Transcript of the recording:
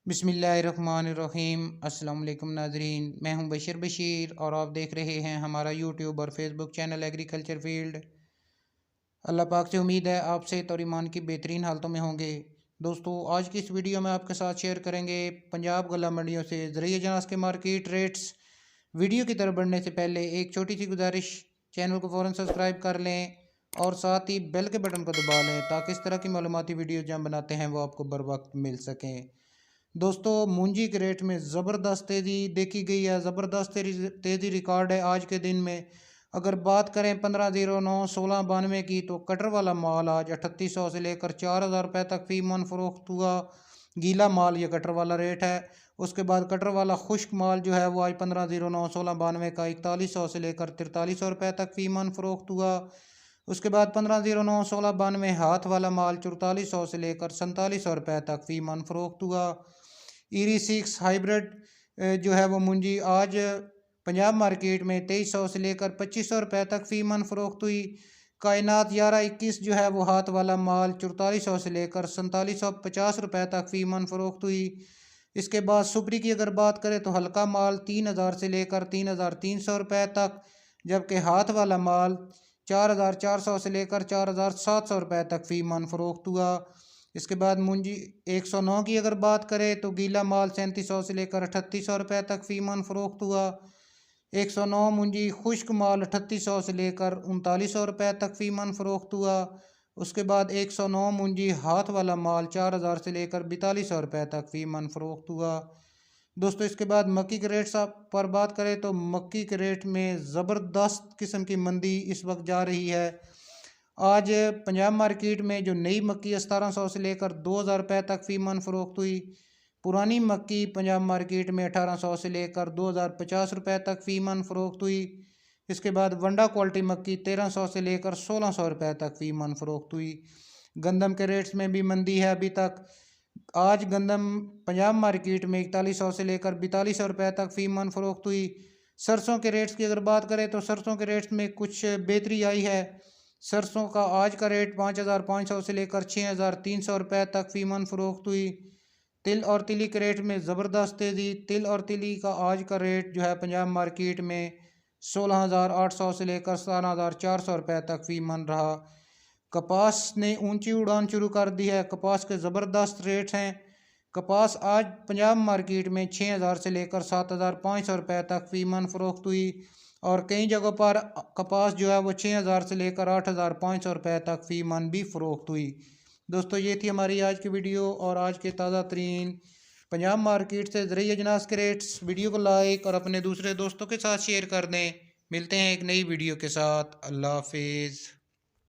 बिस्मिल्लाहिर्रहमानिर्रहीम। अस्सलाम वालेकुम नाजरीन, मैं हूं बशीर और आप देख रहे हैं हमारा यूट्यूब और फेसबुक चैनल एग्रीकल्चर फील्ड। अल्लाह पाक से उम्मीद है आप सेहत और ईमान की बेहतरीन हालतों में होंगे। दोस्तों, आज की इस वीडियो में आपके साथ शेयर करेंगे पंजाब गला मंडियों से ज़रिए अजनास के मार्केट रेट्स। वीडियो की तरफ बढ़ने से पहले एक छोटी सी गुजारिश, चैनल को फ़ौरन सब्सक्राइब कर लें और साथ ही बेल के बटन को दबा लें ताकि इस तरह की मालूमाती वीडियो जो हम बनाते हैं वो आपको बर वक्त मिल सकें। दोस्तों, मूंजी के रेट में ज़बरदस्त तेज़ी देखी गई है, ज़बरदस्त तेज़ी रिकॉर्ड है आज के दिन में। अगर बात करें 1509 1692 की, तो कटर वाला माल आज 3800 से लेकर 4000 रुपये तक फ़ी मन फ़रोख्त हुआ। गीला माल ये कटर वाला रेट है। उसके बाद कटर वाला खुश्क माल जो है वो आज 1509 1692 का 4100 से लेकर 4300 रुपये तक फ़ी मन फ़रोख्त हुआ। उसके बाद 1509 1692 हाथ वाला माल 4400 से लेकर 4700 रुपये तक फ़ी मन फ़रोख्त हुआ। ईरी 6 हाइब्रिड जो है वो मुंजी आज पंजाब मार्केट में 2300 से लेकर 2500 रुपये तक फ़ी मन फ़रोख्त हुई। कायनात 1121 जो है वो हाथ वाला माल 4400 से लेकर 4750 रुपये तक फ़ी मन फ़रोख्त हुई। इसके बाद सुपरी की अगर बात करें तो हल्का माल 3000 से लेकर 3300 रुपये तक, जबकि हाथ वाला माल 4400 से लेकर 4700 रुपये तक फ़ी मन फ़रोख्त हुआ। इसके बाद मुंजी 109 की अगर बात करें तो गीला माल 3700 से लेकर 3800 रुपये तक फ़ी मन फ़रोख्त हुआ। 109 मुंजी खुश्क माल 3800 से लेकर 3900 रुपये तक फ़ी मन फ़रोख्त हुआ। उसके बाद 109 मुंजी हाथ वाला माल 4000 से लेकर 4200 रुपये तक फ़ी मन फ़रोख्त हुआ। दोस्तों, इसके बाद मक्की के रेट पर बात करें तो मक्की के रेट में ज़बरदस्त किस्म की मंदी इस वक्त जा रही है। आज पंजाब मार्केट में जो नई मक्की 1700 से लेकर 2000 रुपये तक फ़ी मन फ़रोख्त हुई। पुरानी मक्की पंजाब मार्केट में 1800 से लेकर 2050 रुपये तक फ़ी मन फ़रोख्त हुई। इसके बाद वंडा क्वालिटी मक्की 1300 से लेकर 1600 रुपये तक फ़ी मन फ़रोख्त हुई। गंदम के रेट्स में भी मंदी है अभी तक। आज गंदम पंजाब मार्केट में 4100 से लेकर 4200 रुपये तक फ़ी मन फ़रोख्त हुई। सरसों के रेट्स की अगर बात करें तो सरसों के रेट्स में कुछ बेहतरी आई है। सरसों का आज का रेट 5500 से लेकर 6300 रुपये तक फ़ी मन फ़रोख्त हुई। तिल और तिली के रेट में ज़बरदस्त तेज़ी। तिल और तिली का आज का रेट जो है पंजाब मार्केट में 16800 से लेकर 17400 रुपये तक फ़ी मन रहा। कपास ने ऊंची उड़ान शुरू कर दी है। कपास के ज़बरदस्त रेट्स हैं। कपास आज पंजाब मार्केट में 6000 से लेकर 7500 रुपये तक फ़ी मन फ़रोख्त हुई और कई जगहों पर कपास जो है वो 6000 से लेकर 8500 रुपये तक फ़ी मन भी फ़रोख्त हुई। दोस्तों, ये थी हमारी आज की वीडियो और आज के ताज़ा तरीन पंजाब मार्केट से ज़रिए अजनास के रेट्स। वीडियो को लाइक और अपने दूसरे दोस्तों के साथ शेयर कर दें। मिलते हैं एक नई वीडियो के साथ। अल्लाह हाफिज़।